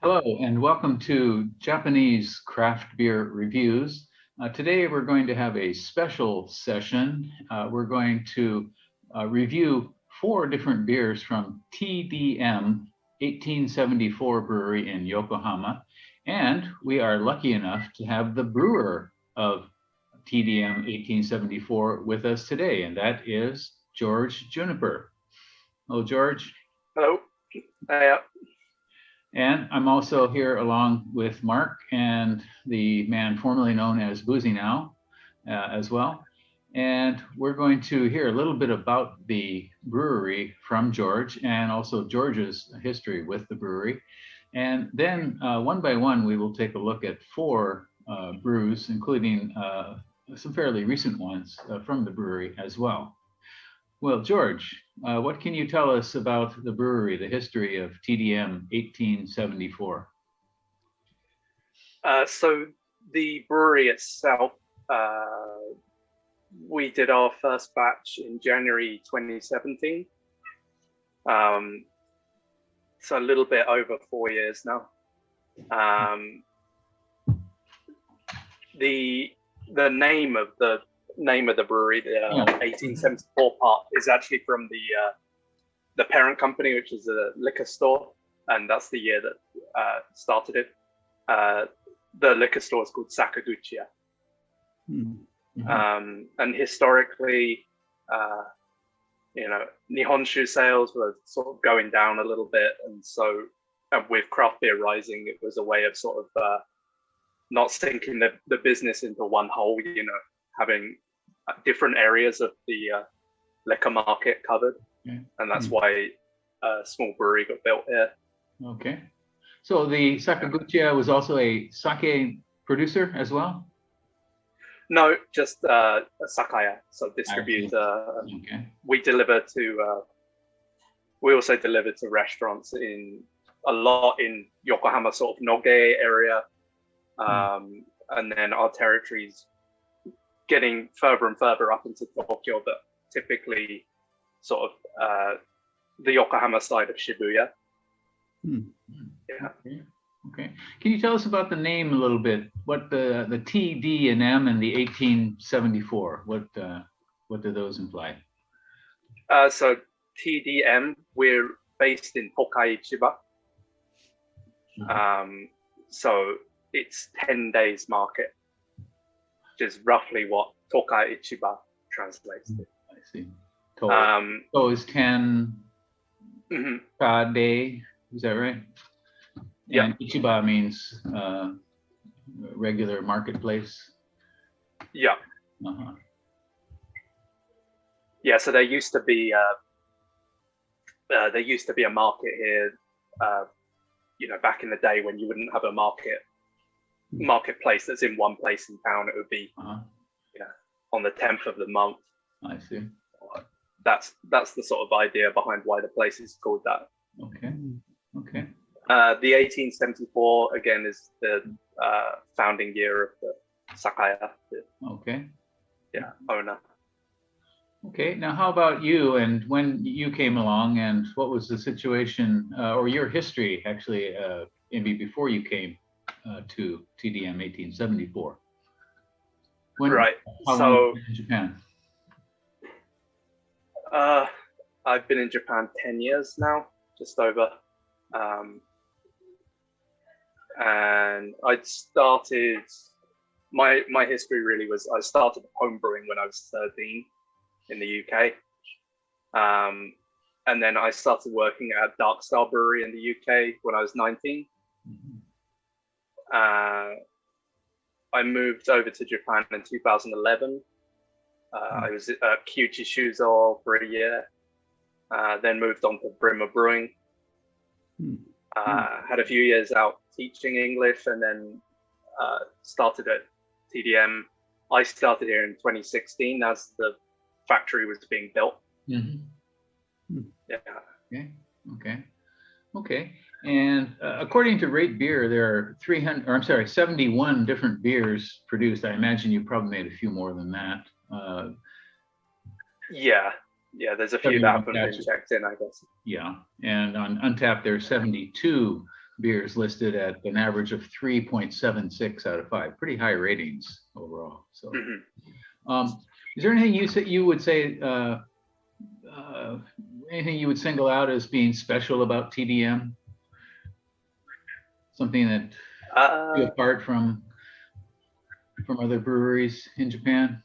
Hello and welcome to Japanese Craft Beer Reviews. Today we're going to have a special session. We're going to review 4 different beers from TDM1874 Brewery in Yokohama. And we are lucky enough to have the brewer of TDM1874 with us today, and that is George Juniper. Hello, George. Hello. Hiya. And I'm also here along with Mark and the man formerly known as Boozy Now as well. And we're going to hear a little bit about the brewery from George and also George's history with the brewery. And then one by one, we will take a look at 4 brews, including some fairly recent ones from the brewery as well. Well, George, what can you tell us about the brewery, the history of TDM 1874? So the brewery itself, we did our first batch in January 2017. So a little bit over 4 years now. The name of the brewery, the 1874 part, is actually from the parent company, which is a liquor store, and that's the year that started it. The liquor store is called Sakaguchiya. Mm-hmm. And historically, Nihonshu sales were sort of going down a little bit, and so with craft beer rising, it was a way of sort of not sinking the business into one hole, having different areas of the liquor market covered. Okay. And that's why a small brewery got built here. Okay. So the Sakaguchiya was also a sake producer as well? No, just a sakaya, so distributor. Okay. We also deliver to restaurants a lot in Yokohama, sort of Noge area. And then our territories getting further and further up into Tokyo, but typically sort of the Yokohama side of Shibuya. Yeah. Okay. Can you tell us about the name a little bit? What the TD and M and the 1874? What do those imply? So TDM, we're based in Tokai, Chiba. So it's 10 days market, which is roughly what Tokai Ichiba translates to. I see. So is 10 ka day, is that right? Yeah. And Ichiba means regular marketplace? Yeah. Uh-huh. Yeah, so there used to be a market here, back in the day when you wouldn't have a marketplace that's in one place in town. It would be on the 10th of the month. I see. That's the sort of idea behind why the place is called that. Okay. The 1874 again is the founding year of the Sakaya. Owner. Okay. Now, how about you and when you came along, and what was the situation or your history actually, maybe before you came to TDM 1874? Right. How long in Japan? I've been in Japan 10 years now, just over. And I'd started, my history really was, I started home brewing when I was 13 in the UK. And then I started working at Dark Star Brewery in the UK when I was 19. I moved over to Japan in 2011. I was at Kyuchi Shuzo for a year, then moved on to Bremer Brewing. Had a few years out teaching English, and then started at TDM. I started here in 2016 as the factory was being built. Yeah. Okay. And according to RateBeer, there are 71 different beers produced. I imagine you probably made a few more than that. Yeah, there's a few that haven't been checked in, I guess. Yeah, and on Untapped, there's 72 beers listed at an average of 3.76 out of 5. Pretty high ratings overall. So, is there anything you would say, anything you would single out as being special about TDM? Something that you apart from other breweries in Japan?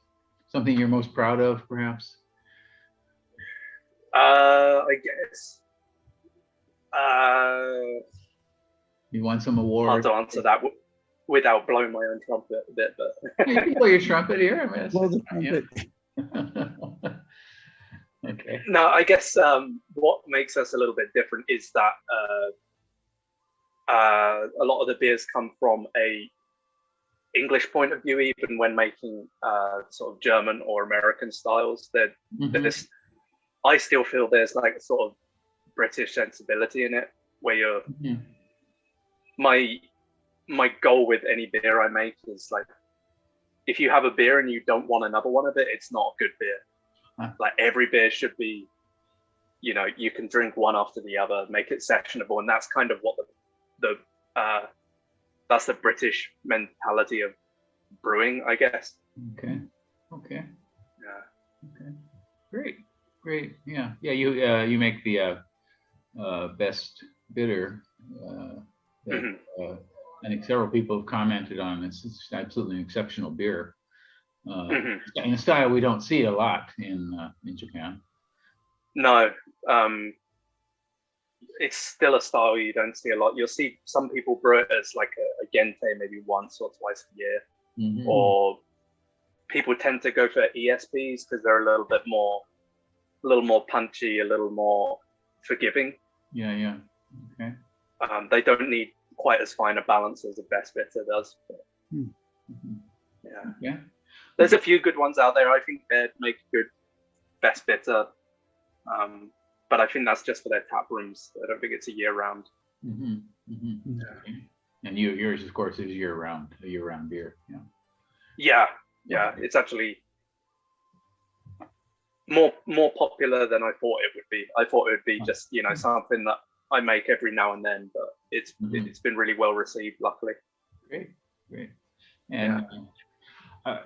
Something you're most proud of, perhaps? I guess. You won some award. Hard to answer that without blowing my own trumpet a bit, but you can blow your trumpet here. I mean, blow the trumpet. Okay. No, I guess what makes us a little bit different is that a lot of the beers come from a English point of view, even when making sort of German or American styles. That I still feel there's like a sort of British sensibility in it, where you're my goal with any beer I make is like, if you have a beer and you don't want another one of it, it's not a good beer. Like every beer should be, you know, you can drink one after the other, make it sessionable, and that's kind of what that's the British mentality of brewing, I guess. Okay. Yeah. Okay. Great. Yeah. You make the best bitter. That, I think several people have commented on. It's absolutely an exceptional beer. In a style we don't see a lot in Japan. No, it's still a style you don't see a lot. You'll see some people brew it as like a gente maybe once or twice a year, or people tend to go for ESBs because they're a little more punchy, a little more forgiving. Yeah. Okay. They don't need quite as fine a balance as a best bitter does. But, Yeah. There's a few good ones out there. I think they'd make a good best bitter, but I think that's just for their tap rooms. I don't think it's a year round. Okay. And yours, of course, is a year round beer. Yeah. It's actually more popular than I thought it would be. I thought it would be just, you know, something that I make every now and then, but it's been really well received, luckily. Great. And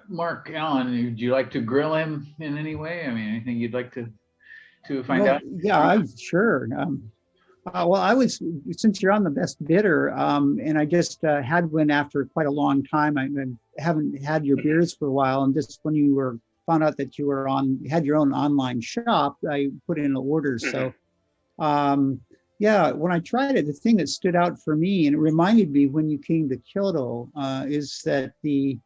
Mark Allen, would you like to grill him in any way? I mean, anything you'd like to find out? Yeah, sure. Well, since you're on the best bitter, and I just had one after quite a long time. I haven't had your beers for a while, and just when you found out that you had your own online shop, I put in an order. So, when I tried it, the thing that stood out for me, and it reminded me when you came to Kyoto, is that the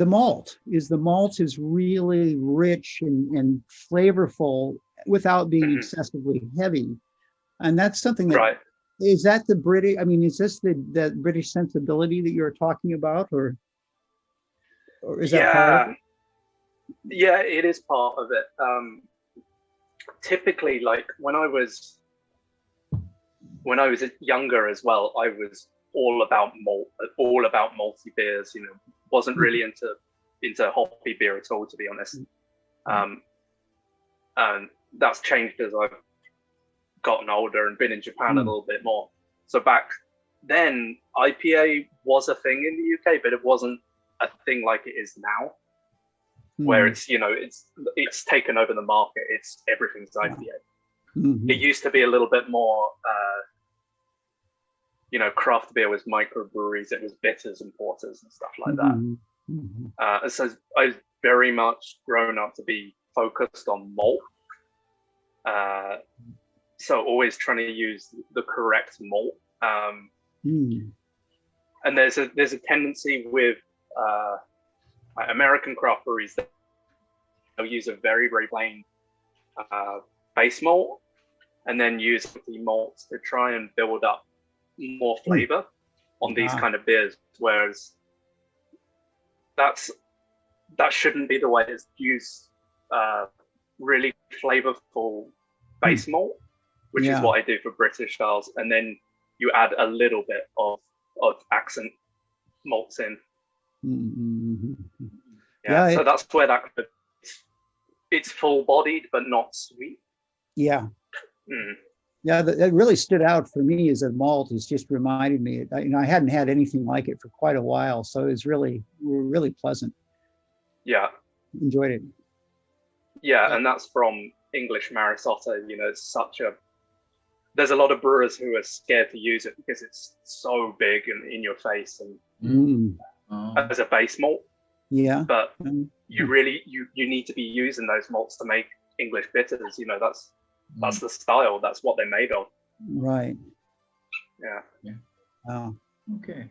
malt is really rich and flavorful without being excessively heavy, and that's something that is that the British. I mean, is this the British sensibility that you're talking about, or is that part of it? Yeah, it is part of it. Typically, like when I was younger as well, I was all about malty beers. You know, wasn't really into hoppy beer at all, to be honest. And that's changed as I've gotten older and been in Japan a little bit more. So back then, IPA was a thing in the UK, but it wasn't a thing like it is now, where it's, you know, it's taken over the market. It's everything's IPA. It used to be a little bit more, you know, craft beer was microbreweries. It was bitters and porters and stuff like that. So I've very much grown up to be focused on malt. So always trying to use the correct malt. And there's a tendency with American craft breweries that they'll use a very, very plain base malt and then use the malts to try and build up more flavor on these kind of beers, whereas that shouldn't be the way. It's use really flavorful base malt, which is what I do for British styles, and then you add a little bit of accent malts in. So that's where it's full-bodied but not sweet. Yeah, that really stood out for me as a malt. It's just reminded me, I hadn't had anything like it for quite a while. So it was really pleasant. Yeah. Enjoyed it. Yeah, and that's from English Marisotto. It's there's a lot of brewers who are scared to use it because it's so big and in your face and as a base malt. Yeah. But you really you need to be using those malts to make English bitters. That's the style. That's what they're made of. Right. Yeah. Wow. Okay.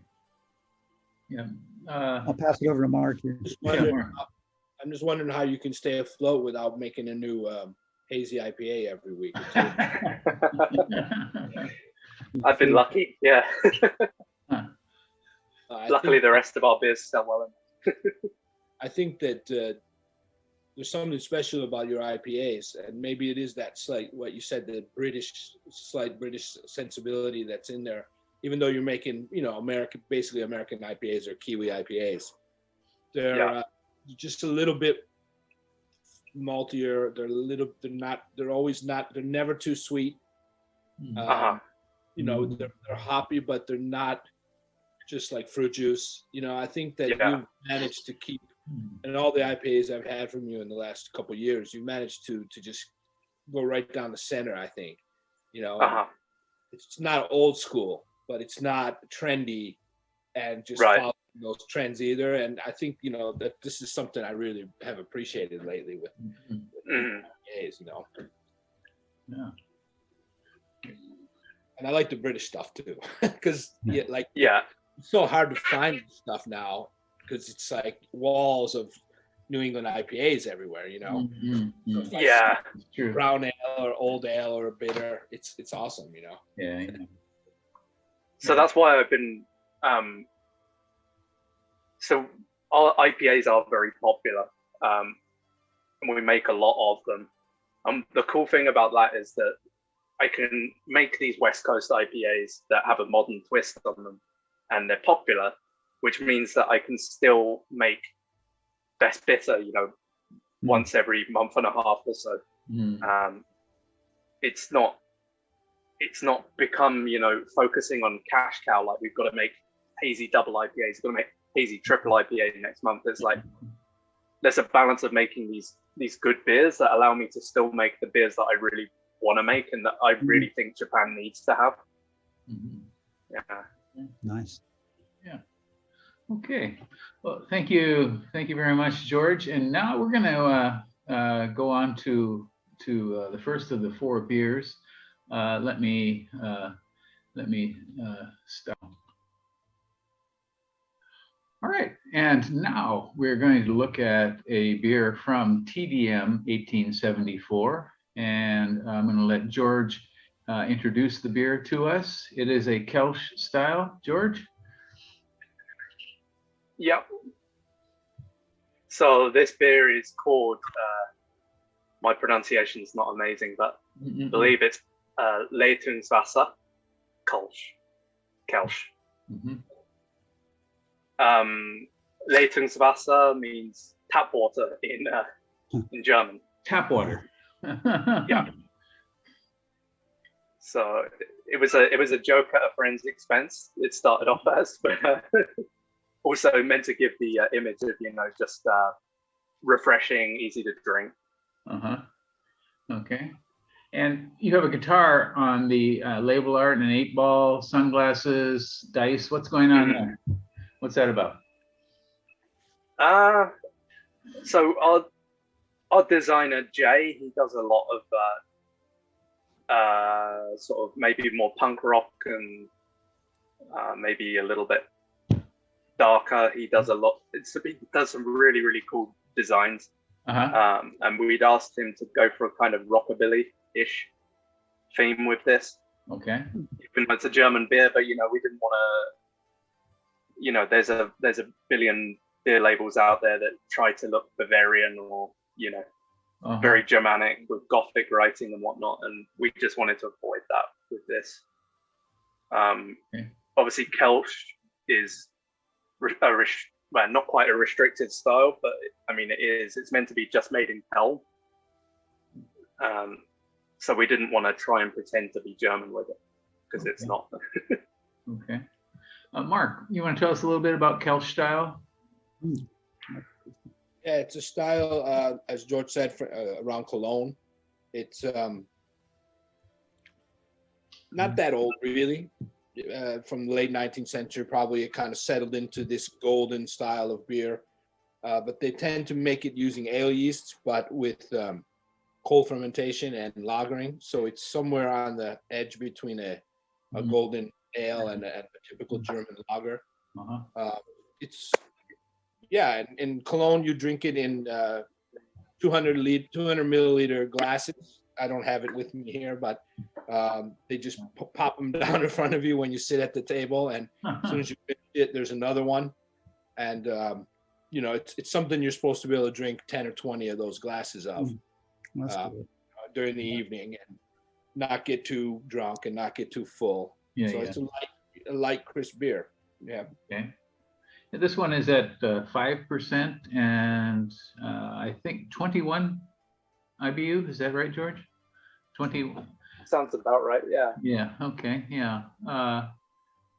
Yeah. I'll pass it over to Mark here. I'm just wondering how you can stay afloat without making a new hazy IPA every week. I've been lucky. Yeah. Luckily, the rest of our beers sell well. I think that there's something special about your IPAs, and maybe it is that what you said, the slight British sensibility that's in there. Even though you're making, basically American IPAs or Kiwi IPAs, they're just a little bit maltier. They're never too sweet. They're hoppy, but they're not just like fruit juice. I think that you've managed to keep, and all the IPAs I've had from you in the last couple of years, you managed to just go right down the center. I think, it's not old school, but it's not trendy and just following those trends either. And I think, that this is something I really have appreciated lately with IPAs, Yeah. And I like the British stuff too, because it's so hard to find stuff now because it's like walls of New England IPAs everywhere, Yeah, true. Brown ale or old ale or bitter, it's awesome, Yeah. So that's why I've been. So our IPAs are very popular, and we make a lot of them. The cool thing about that is that I can make these West Coast IPAs that have a modern twist on them, and they're popular, which means that I can still make best bitter, once every month and a half or so. It's not become, focusing on cash cow, like we've got to make hazy double IPAs, we've got to make hazy triple IPA next month. It's like there's a balance of making these good beers that allow me to still make the beers that I really want to make and that I really think Japan needs to have. Yeah. Nice. Yeah. Okay. Well, thank you very much, George. And now we're going to go on to the first of the four beers. Let me stop. All right, and now we're going to look at a beer from TDM 1874, and I'm going to let George introduce the beer to us. It is a Kölsch style. George? Yep. So this beer is called, my pronunciation is not amazing, but I believe it's Leitungwasser Kölsch. Leitungswasser means tap water in German. Tap water. Yeah. So it was a joke at a friend's expense. It started off as, but also meant to give the image of just refreshing, easy to drink. Okay. And you have a guitar on the label art and an 8-ball, sunglasses, dice. What's going on there? What's that about? So our designer Jay, he does a lot of sort of maybe more punk rock and maybe a little bit darker. He does a lot. He does some really, really cool designs. And we'd asked him to go for a kind of rockabilly-ish theme with this. Okay. Even though it's a German beer, but we didn't want to. There's a billion beer labels out there that try to look Bavarian or very Germanic with Gothic writing and whatnot, and we just wanted to avoid that with this. Obviously, Kölsch is not quite a restricted style, but I mean it is. It's meant to be just made in Köln. So we didn't want to try and pretend to be German with it, because it's not. Okay. Mark, you want to tell us a little bit about Kölsch style? Yeah, it's a style, as George said, around Cologne. It's not that old, really. From the late 19th century, probably it kind of settled into this golden style of beer. But they tend to make it using ale yeasts, but with cold fermentation and lagering. So it's somewhere on the edge between a golden ale and a typical German lager. It's, yeah, in Cologne, you drink it in 200 milliliter glasses. I don't have it with me here, but they just pop them down in front of you when you sit at the table. And as soon as you finish it, there's another one. And, you know, it's something you're supposed to be able to drink 10 or 20 of those glasses of during the evening and not get too drunk and not get too full. So it's a light, crisp beer. Yeah. Okay. This one is at 5% and I think 21 IBU. Is that right, George? 20. Sounds about right. Yeah. Yeah. Okay. Yeah.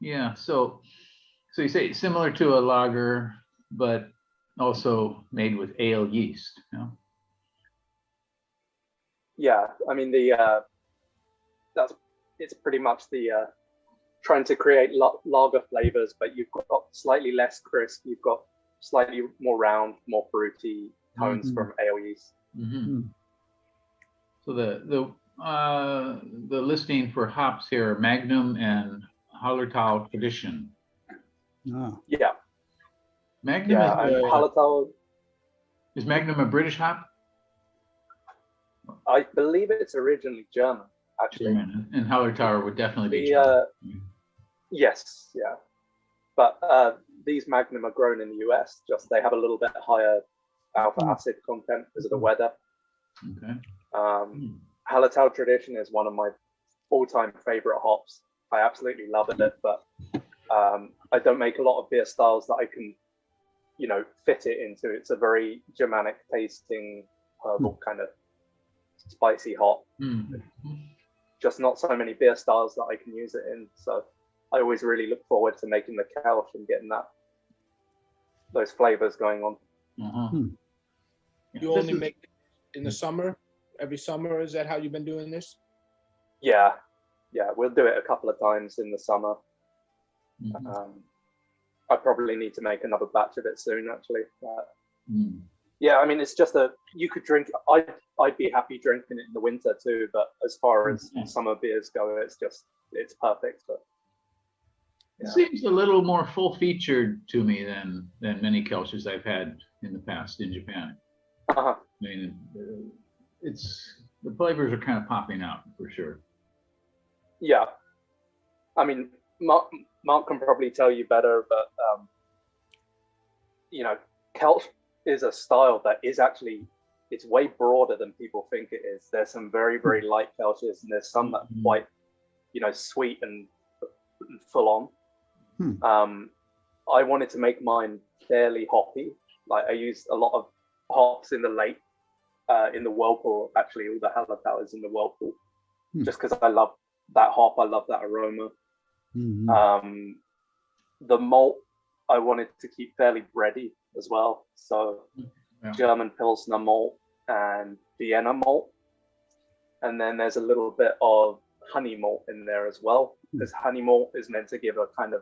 Yeah. So you say similar to a lager, but also made with ale yeast. You know? Yeah. I mean, it's pretty much the trying to create lager flavors, but you've got slightly less crisp. You've got slightly more round, more fruity tones from ale yeast. So the listing for hops here are Magnum and Hallertau Tradition. Yeah. Magnum is Magnum a British hop? I believe it's originally German, actually. German. And Hallertau would definitely be German. Yes, yeah. But these Magnum are grown in the US, just they have a little bit higher alpha acid content because of the weather. Okay. Hallertau Tradition is one of my all-time favorite hops. I absolutely love it, but I don't make a lot of beer styles that I can, you know, fit it into. It's a very Germanic tasting, herbal kind of spicy hop. Just not so many beer styles that I can use it in. So I always really look forward to making the Kölsch and getting those flavors going on. You only make it in the summer? Every summer? Is that how you've been doing this? Yeah. We'll do it a couple of times in the summer. I probably need to make another batch of it soon, actually. Yeah, I mean, it's just you could drink. I'd be happy drinking it in the winter too, but as far as summer beers go, it's perfect. But, yeah. It seems a little more full-featured to me than many Kölsches I've had in the past in Japan. I mean, the flavors are kind of popping out for sure. Yeah, I mean, Mark can probably tell you better, but you know, Kölsch is a style that is actually, it's way broader than people think it is. There's some very, very light Kölsches, and there's some that are quite, you know, sweet and full on. I wanted to make mine fairly hoppy. Like I used a lot of hops in the whirlpool. Actually, all the Hallertau is in the whirlpool, just because I love that hop. I love that aroma. The malt I wanted to keep fairly bready as well. So German Pilsner malt and Vienna malt. And then there's a little bit of honey malt in there as well, because honey malt is meant to give a kind of,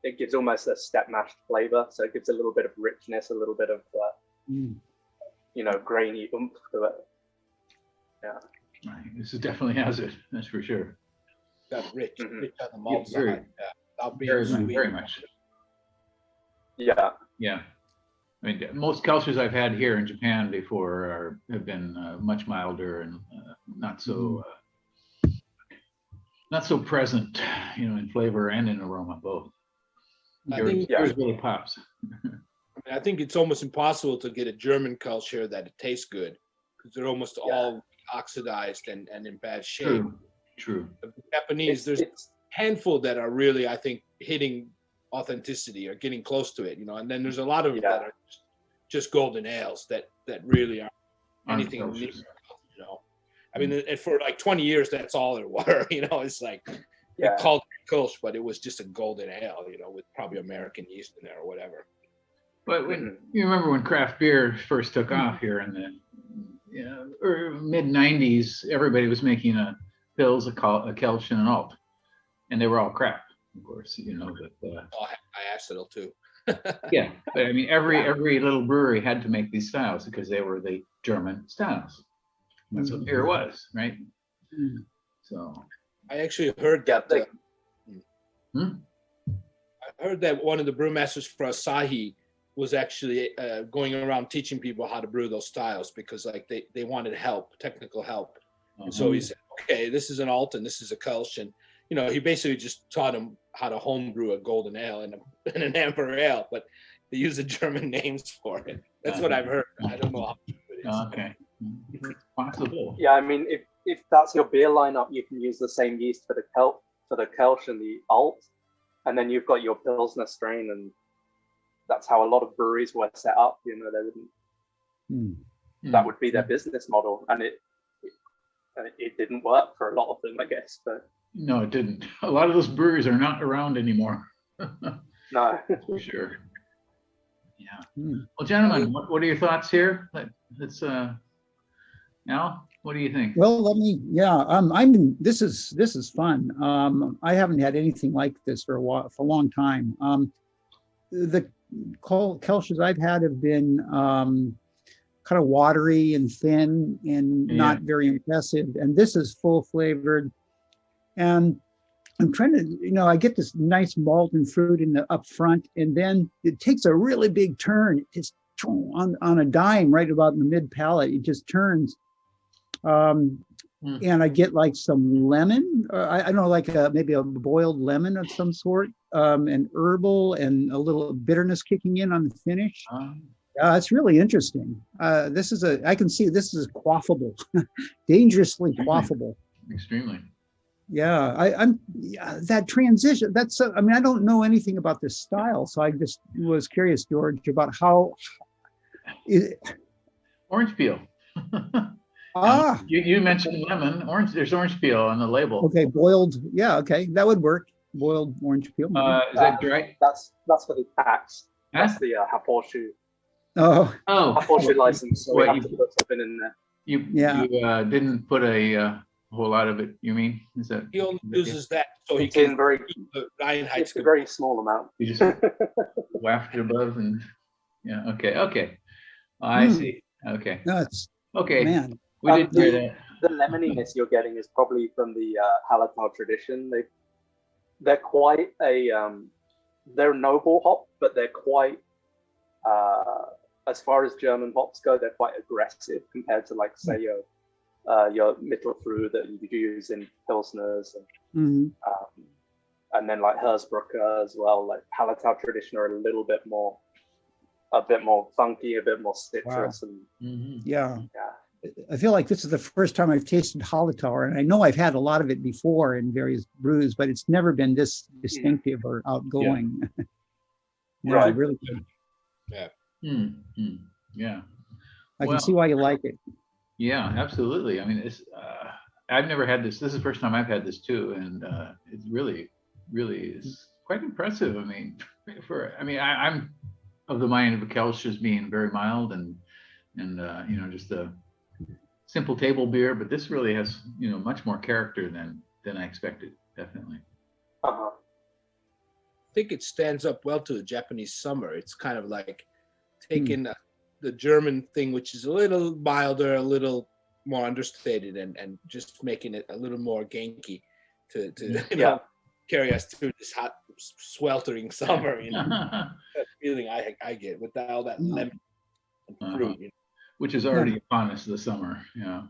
it gives almost a step mashed flavor. So it gives a little bit of richness, a little bit of, you know, grainy oomph to it. Yeah. Right. This definitely has it. That's for sure. Got rich on the malt side. Very much. Yeah. Yeah. I mean, most Kölsches I've had here in Japan before have been much milder and not so present, you know, in flavor and in aroma both. Yours really pops. I think it's almost impossible to get a German Kölsch here that it tastes good, because they're almost all oxidized and in bad shape. True. The Japanese, there's a handful that are really, I think, hitting authenticity or getting close to it, you know, and then there's a lot of that are just golden ales that really aren't anything new, you know. I mean, and for like 20 years, that's all it were. It's like they called it Kölsch, but it was just a golden ale, with probably American yeast in there or whatever. But when you remember when craft beer first took off here in the mid 90s, everybody was making a Pils, a Kölsch, and an Alt, and they were all crap, of course. But Iacetyl too. Yeah, but I mean, every little brewery had to make these styles because they were the German styles. That's what beer was, right? So I actually heard that. I heard that one of the brewmasters for Asahi was actually going around teaching people how to brew those styles because like they wanted help, technical help. And so he said, okay, this is an Alt and this is a Kölsch. And, he basically just taught them how to homebrew a golden ale and an amber ale, but they use the German names for it. That's what I've heard. I don't know how true it is. Okay. Possible. Yeah, I mean, if that's your beer lineup, you can use the same yeast for the Kölsch and the Alt, and then you've got your Pilsner strain, and that's how a lot of breweries were set up. They wouldn't. That would be their business model, and it didn't work for a lot of them, I guess. But no, it didn't. A lot of those breweries are not around anymore. No, for sure. Yeah. Well, gentlemen, what are your thoughts here? Let's Al, what do you think? Well, this is fun. I haven't had anything like this for a long time. The Kölsches I've had have been kind of watery and thin and not very impressive. And this is full flavored. And I'm trying to, I get this nice malt and fruit in the up front, and then it takes a really big turn. It just on a dime right about in the mid palate. It just turns. And I get like some lemon, I don't know, like maybe a boiled lemon of some sort, and herbal and a little bitterness kicking in on the finish. It's really interesting. I can see this is quaffable, dangerously quaffable. Extremely. Yeah, that transition. I don't know anything about this style, so I just was curious, George, about how. Orange peel. You mentioned lemon, orange. There's orange peel on the label. Okay, boiled. Yeah, okay, that would work. Boiled orange peel. Is that dry? That's for the packs. That's the Haposhu. Oh. Haposhu license. So we have to put something in there. You didn't put a whole lot of it. You mean? Is that? He only uses that so he it's can very. It's a very small amount. You just waft it above and okay. I see. Okay. No, it's okay. Man. We didn't hear that. The lemoniness you're getting is probably from the Hallertau tradition. They're quite they're noble hop, but they're quite as far as German hops go, they're quite aggressive compared to like say your Mittelfrüh that you use in Pilsners and then like Hersbrucker as well. Like Hallertau tradition are a bit more funky, a bit more citrus. And I feel like this is the first time I've tasted Hallertau, and I know I've had a lot of it before in various brews, but it's never been this distinctive or outgoing. Right. Really good. Yeah. I can see why you like it. Yeah, absolutely. I mean, it's I've never had this. This is the first time I've had this too, and it really is quite impressive. I mean, I'm of the mind of a Kölsch as being very mild and just a simple table beer, but this really has much more character than I expected. Definitely. Uh-huh. I think it stands up well to the Japanese summer. It's kind of like taking the German thing, which is a little milder, a little more understated, and just making it a little more Genki to carry us through this hot, sweltering summer. That feeling I get with all that lemon and fruit. Which is already upon us this summer. Yeah.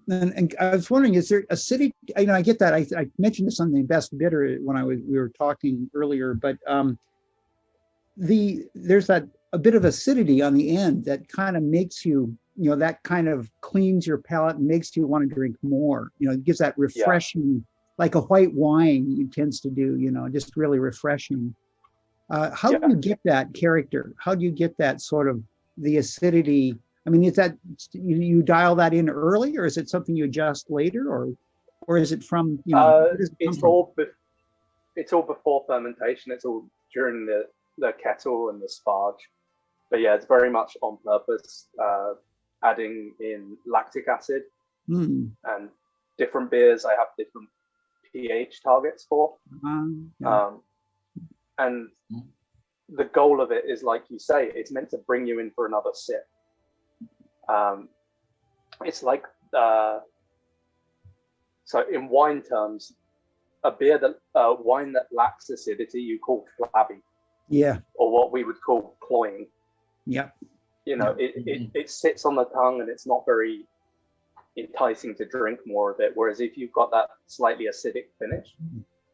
And I was wondering, is there a city? I get that. I mentioned this on the best bitter when we were talking earlier, but there's a bit of acidity on the end that kind of makes you, that kind of cleans your palate and makes you want to drink more. It gives that refreshing, like a white wine it tends to do. Just really refreshing. How do you get that character? How do you get that sort of the acidity? I mean, is that you dial that in early, or is it something you adjust later, or is it from, you know, where does it come from? It's all before fermentation. It's all during the kettle and the sparge. But yeah, it's very much on purpose, adding in lactic acid. And different beers I have different pH targets for. And the goal of it is, like you say, it's meant to bring you in for another sip. It's like, so in wine terms, a wine that lacks acidity you call flabby. Yeah. Or what we would call cloying. Yeah. You know, it sits on the tongue and it's not very enticing to drink more of it. Whereas if you've got that slightly acidic finish,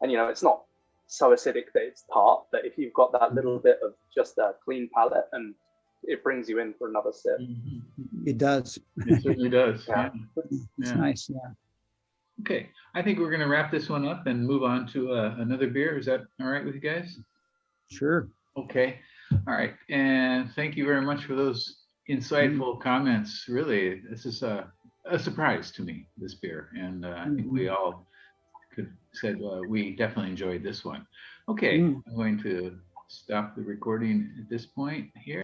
and you know, it's not so acidic that it's tart, but if you've got that little bit of just a clean palate, and it brings you in for another sip. It does. It certainly does. Yeah. It's nice. Yeah. Okay, I think we're going to wrap this one up and move on to another beer. Is that all right with you guys? Sure. Okay. All right. And thank you very much for those insightful comments. Really, this is a surprise to me, this beer. And I think we all said we definitely enjoyed this one. Okay, I'm going to stop the recording at this point here.